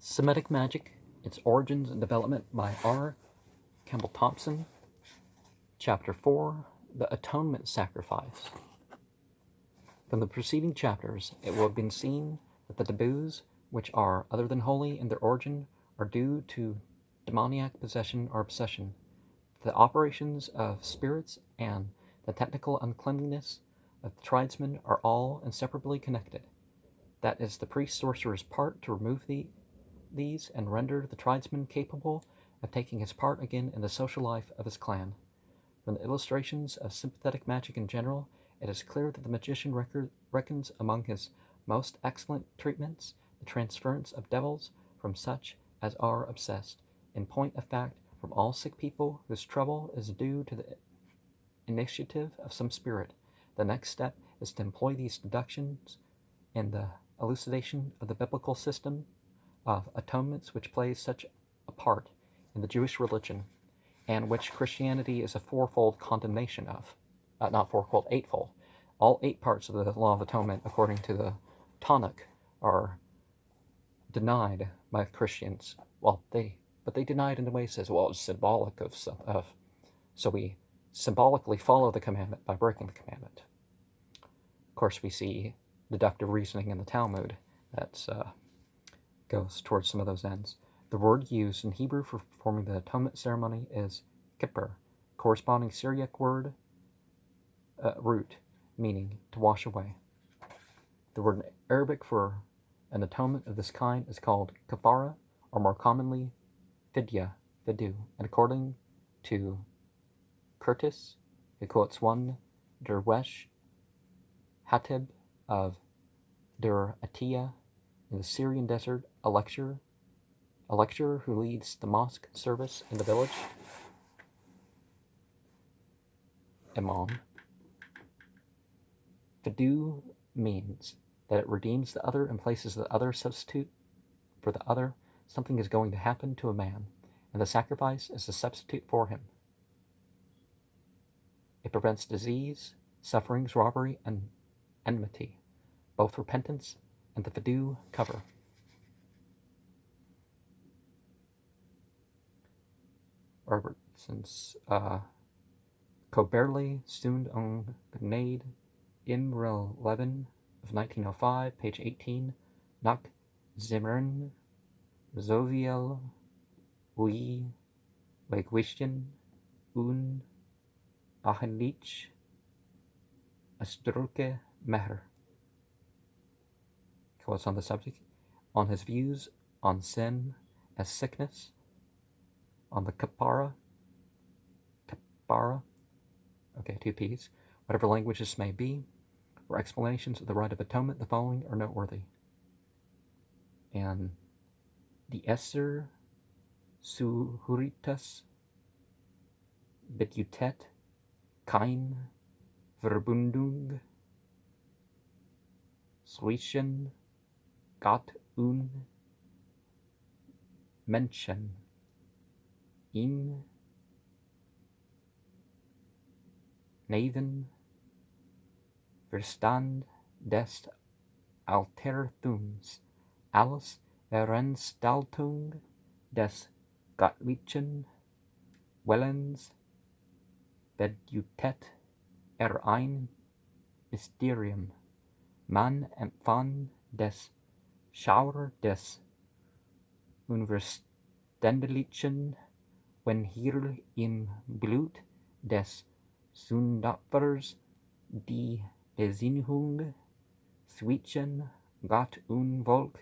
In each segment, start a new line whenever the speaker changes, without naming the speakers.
Semitic Magic, Its Origins and Development by R. Campbell Thompson. Chapter 4, The Atonement Sacrifice. From the preceding chapters, it will have been seen that the taboos, which are other than holy in their origin, are due to demoniac possession or obsession. The operations of spirits and the technical uncleanliness of the tradesmen are all inseparably connected. That is the priest-sorcerer's part to remove these and render the tradesman capable of taking his part again in the social life of his clan. From the illustrations of sympathetic magic in general, it is clear that the magician reckons among his most excellent treatments the transference of devils from such as are obsessed, in point of fact, from all sick people whose trouble is due to the initiative of some spirit. The next step is to employ these deductions in the elucidation of the biblical system of atonements which plays such a part in the Jewish religion, and which Christianity is a fourfold condemnation of. Not fourfold, eightfold. All 8 parts of the law of atonement, according to the Tanakh, are denied by Christians. But they deny it in a way that says, well, it's symbolic of so we symbolically follow the commandment by breaking the commandment. Of course, we see deductive reasoning in the Talmud that goes towards some of those ends. The word used in Hebrew for performing the atonement ceremony is kippur, corresponding Syriac word root, meaning to wash away. The word in Arabic for an atonement of this kind is called kafara, or more commonly fidya, fidu. And according to Curtis, he quotes one Derwesh Hatib of Der Atiyah in the Syrian desert, a lecturer who leads the mosque service in the village. Imam. Fidu means that it redeems the other and places the other substitute for the other. Something is going to happen to a man, and the sacrifice is the substitute for him. It prevents disease, sufferings, robbery, and enmity, both repentance and the fidu cover. Robertson's Koberli Stund on Gnade Imrel 11 of 1905, page 18, Nach Zimmern, Zoviel, Ui, Legwischen, Un, Achenlich, Astruke Meher. Quotes on the subject, on his views on sin as sickness, on the kapara, okay, 2 P's, whatever language this may be, or explanations of the rite of atonement, the following are noteworthy. And the Esser Suhuritas Betutet Kein Verbundung Zwischen Gott und Menschen in Neven Verstand des Altertums, alles Veranstaltung des göttlichen Willens bedutet ein Mysterium. Man empfand des Schauer des Unverständlichen, wenn hier im Blut des Sündopfers die Besinnung zwischen Gott und Volk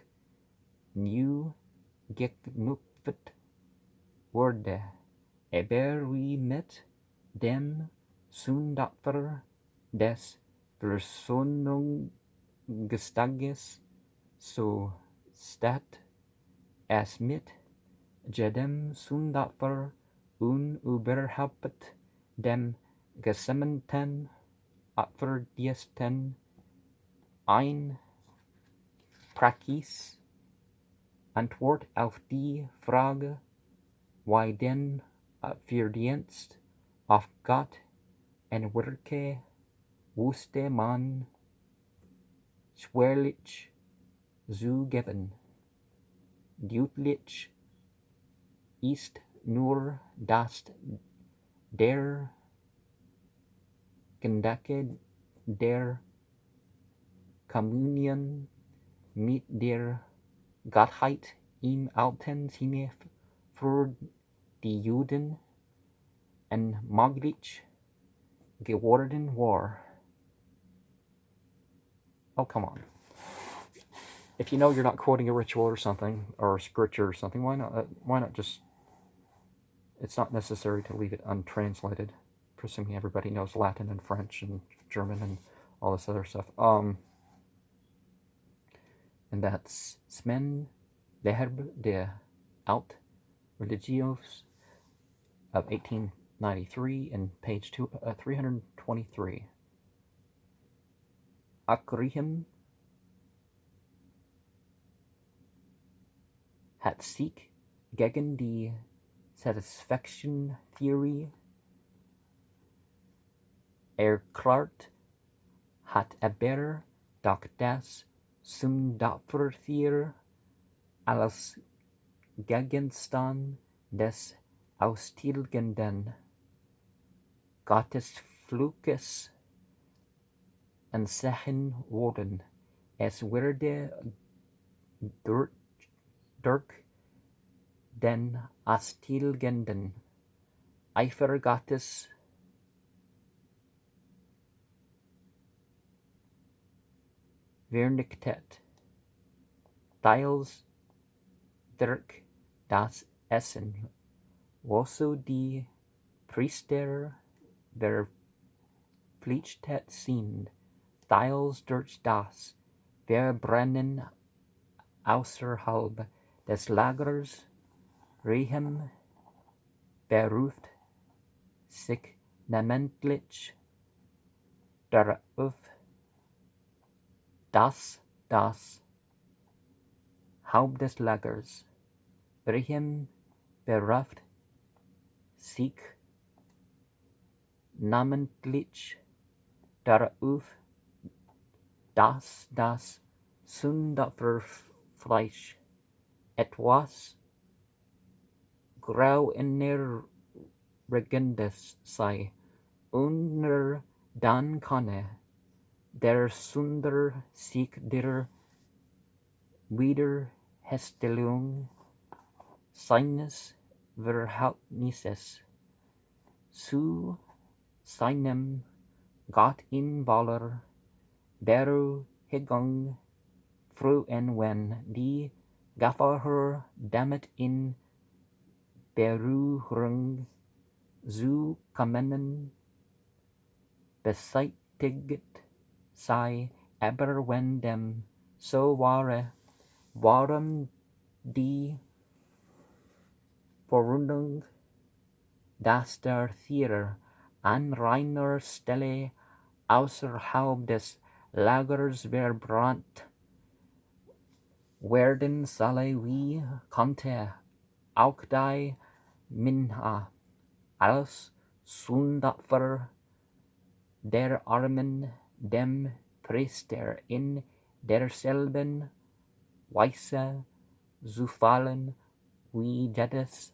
neu geknüpft wurde, aber wie mit dem Sündopfer des Versöhnungstages, so steht es mit jedem Sündopfer und überhaupt dem gesamten Opferdiensten ein Praxis. Antwort auf die Frage, why den Opferdienst auf Gott en Werke wusste man schwerlich zugeben. deutlich ist nur das der Gedanke der Kommunion mit der Gottheit im alten Sinne für die Juden unmöglich geworden war. Oh, come on. If you know you're not quoting a ritual or something, or a scripture or something, why not just, it's not necessary to leave it untranslated, presuming everybody knows Latin and French and German and all this other stuff. And that's Smen Leherb de Alt Religios of 1893 and page 323. Akrihim hat sich gegen die Satisfaction Theory erklärt, hat aber doch das Sündopfertier als Gegenstand des austilgenden Gottesfluches ansehen worden. Es wurde durch den austilgenden Eifer Gottes vernichtet, teils durch das Essen, wozu die Priester verpflichtet sind, teils durch das Verbrennen außerhalb des Lagers. Rehem beruft sich namentlich darauf, dass das Haupt des Lagers, Rehem beruft sich namentlich darauf, dass das Sündopferfleisch etwas Grauenerregendes sei, und dann könne der Sünder sich der Wiederherstellung seines Verhältnisses zu seinem Gott in voller Beruhigung freuen, wenn die Gefahr damit in Berührung zu kommen beseitigt sei, aber wenn dem so wäre, warum die Verwundung, dass der Tier an reiner Stelle außerhalb des Lagers verbrannt werden solle, wie konnte auch die Minha als Sündopfer der Armen dem Priester in derselben Weise zufallen wie jedes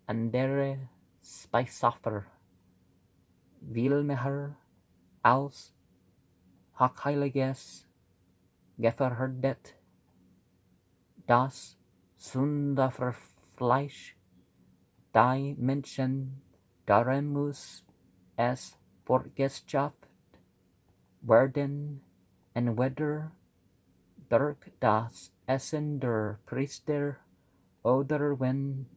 andere Speisopfer, vielmehr als hochheiliges gefährdet das Sündopferfleisch die Menschen, darum muss es fortgeschafft werden, entweder durch das Essen der Priester oder wenn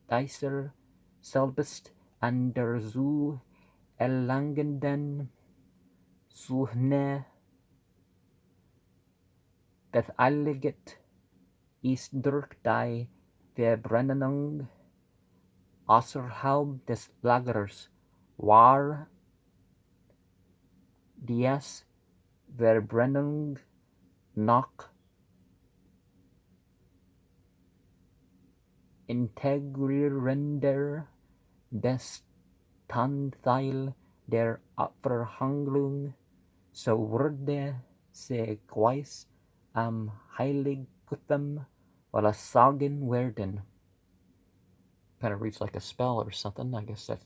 dieser selbst an der zu erlangenden Sühne beteiligt ist durch die Verbrennung außerhalb des Lagers, war dies Verbrennung noch integrierender Bestandteil der Opferhandlung, so wurde sie gewiss am Heiligtum Wala sagen werden. Kind of reads like a spell or something. I guess that's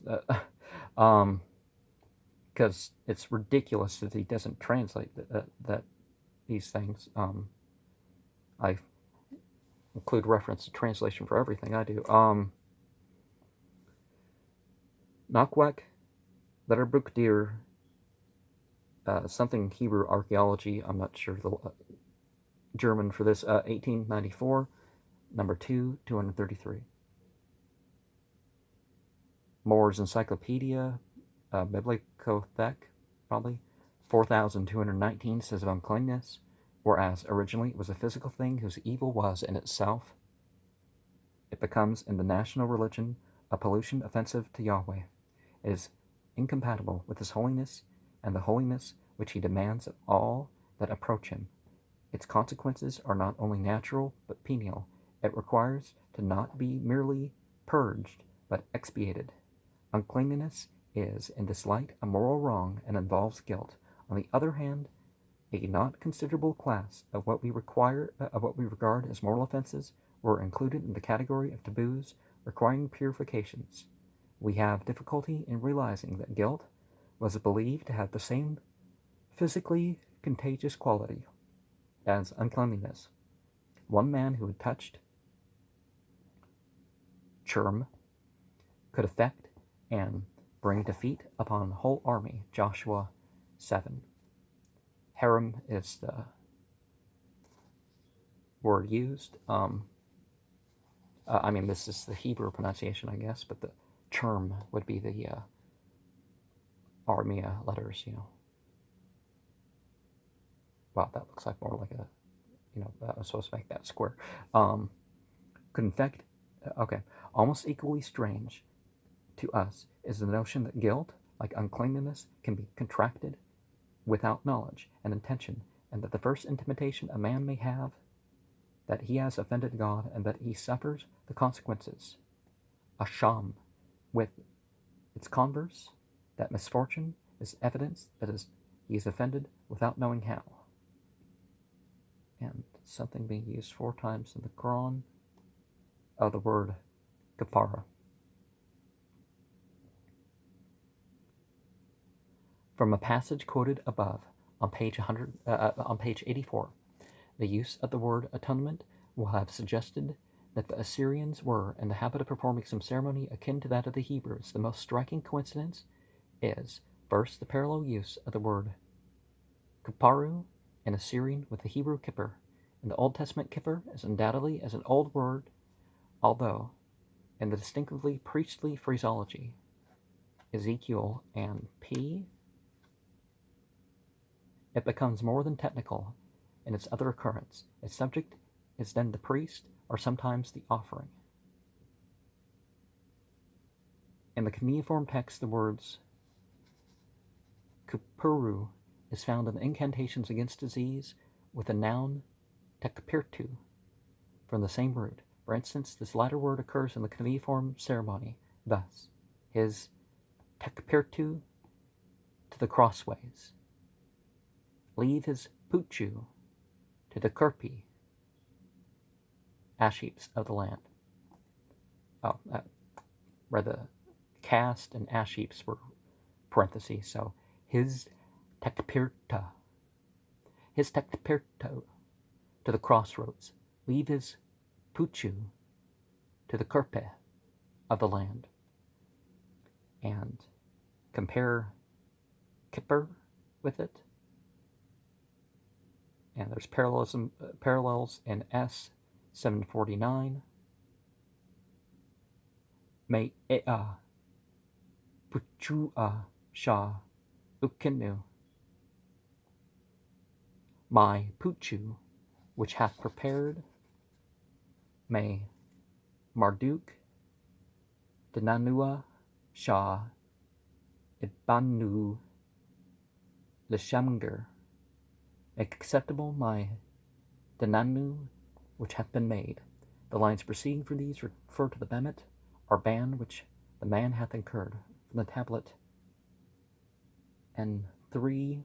because it's ridiculous that he doesn't translate that these things. I include reference to translation for everything I do. Nakwak, Letterbrook Deer, something Hebrew archaeology. I'm not sure the German for this. 1894, number 2, 233. Moore's Encyclopedia, Bibliothek, probably 4,219 says of uncleanness, whereas originally it was a physical thing whose evil was in itself. It becomes in the national religion a pollution offensive to Yahweh. It is incompatible with His holiness and the holiness which He demands of all that approach Him. Its consequences are not only natural but penal. It requires to not be merely purged but expiated. Uncleanness is, in this light, a moral wrong and involves guilt. On the other hand, a not considerable class of what we regard as moral offenses were included in the category of taboos requiring purifications. We have difficulty in realizing that guilt was believed to have the same physically contagious quality as uncleanliness. One man who had touched Churm could affect and bring defeat upon a whole army. Joshua 7. Harem is the word used. I mean, this is the Hebrew pronunciation, I guess, but the Churm would be the Armia letters, Wow, that looks like more like a, that was supposed to make that square. Could infect, okay. Almost equally strange to us is the notion that guilt, like uncleanness, can be contracted without knowledge and intention, and that the first intimation a man may have that he has offended God and that he suffers the consequences, asham, with its converse, that misfortune is evidence that he is offended without knowing how. And something being used 4 times in the Quran, the word kafara. From a passage quoted above on page 84, the use of the word atonement will have suggested that the Assyrians were in the habit of performing some ceremony akin to that of the Hebrews. The most striking coincidence is, first, the parallel use of the word kiparu in Assyrian with the Hebrew kippur. In the Old Testament, kippur is undoubtedly as an old word, although in the distinctively priestly phraseology, Ezekiel and P, it becomes more than technical in its other occurrence. Its subject is then the priest, or sometimes the offering. In the cuneiform text, the words kupuru is found in the incantations against disease with the noun tekpirtu from the same root. For instance, this latter word occurs in the cuneiform ceremony. Thus, his tekpirtu to the crossways. Leave his puchu to the kirpi, ash heaps of the land. Where the cast and ash heaps were parentheses, so his tekpirta to the crossroads. Leave his puchu to the kirpe of the land. And compare kippur with it. And there's parallels in S 749. May ea puchua sha ukinu. My puchu, which hath prepared, may Marduk Denanua Shah Ibanu Leshamger, make acceptable my Denanu which hath been made. The lines preceding for these refer to the bemet, or ban, which the man hath incurred, from the tablet N3,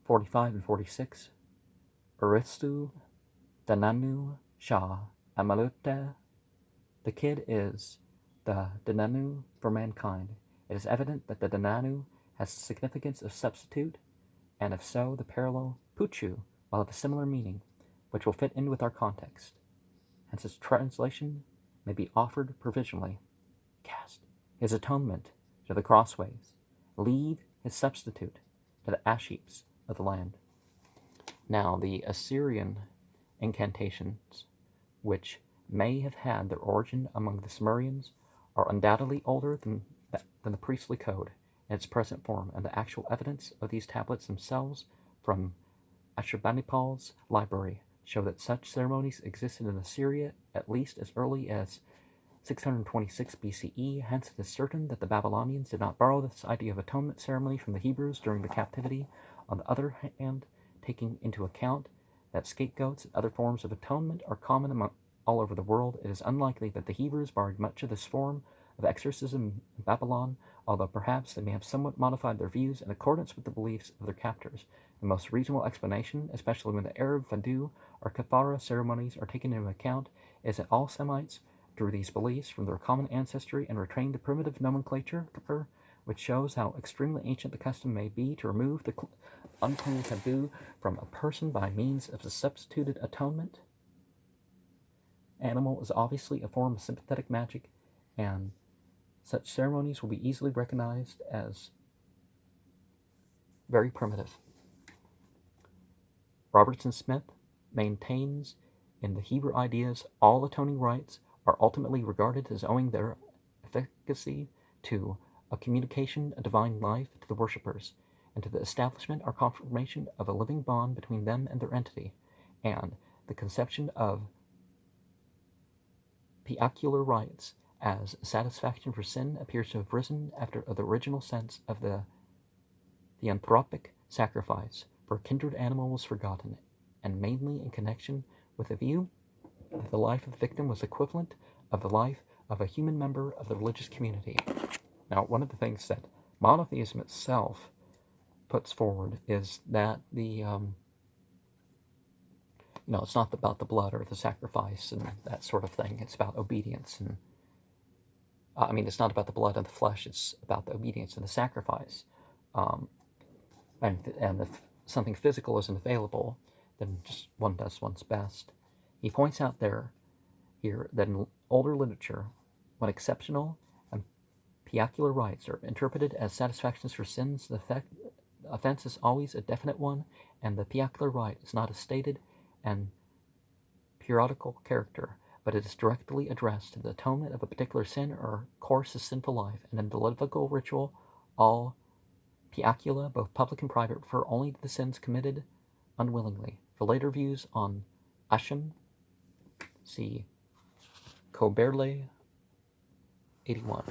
45 and 46. Aristu Denanu Shah Amalute. The kid is the Denanu for mankind. It is evident that the Denanu has the significance of substitute, and if so, the parallel Puchu will have a similar meaning, which will fit in with our context. Hence its translation may be offered provisionally. Cast his atonement to the crossways. Leave his substitute to the ash heaps of the land. Now, the Assyrian incantations, which may have had their origin among the Sumerians, are undoubtedly older than the priestly code in its present form, and the actual evidence of these tablets themselves from Ashurbanipal's library show that such ceremonies existed in Assyria at least as early as 626 BCE. Hence, it is certain that the Babylonians did not borrow this idea of atonement ceremony from the Hebrews during the captivity. On the other hand, taking into account that scapegoats and other forms of atonement are common all over the world, it is unlikely that the Hebrews borrowed much of this form of exorcism in Babylon, although perhaps they may have somewhat modified their views in accordance with the beliefs of their captors. The most reasonable explanation, especially when the Arab Fadu or Kafara ceremonies are taken into account, is that all Semites drew these beliefs from their common ancestry and retained the primitive nomenclature, which shows how extremely ancient the custom may be to remove the unclean taboo from a person by means of the substituted atonement. Animal is obviously a form of sympathetic magic, and such ceremonies will be easily recognized as very primitive. Robertson Smith maintains in the Hebrew ideas all atoning rites are ultimately regarded as owing their efficacy to a communication of divine life to the worshippers, and to the establishment or confirmation of a living bond between them and their entity, and the conception of piacular rites as satisfaction for sin appears to have risen after the original sense of the theanthropic sacrifice for a kindred animal was forgotten, and mainly in connection with the view that the life of the victim was equivalent of the life of a human member of the religious community. Now, one of the things that monotheism itself puts forward is that it's not about the blood or the sacrifice and that sort of thing. It's about obedience, and it's not about the blood and the flesh. It's about the obedience and the sacrifice. And if something physical isn't available, then just one does one's best. He points out here that in older literature, when exceptional and piacular rites are interpreted as satisfactions for sins, the offense is always a definite one, and the piacular rite is not a stated and periodical character, but it is directly addressed to the atonement of a particular sin or course of sinful life. And in the Levitical ritual, all piacula, both public and private, refer only to the sins committed unwillingly. For later views on Hashem, see Koberle 81.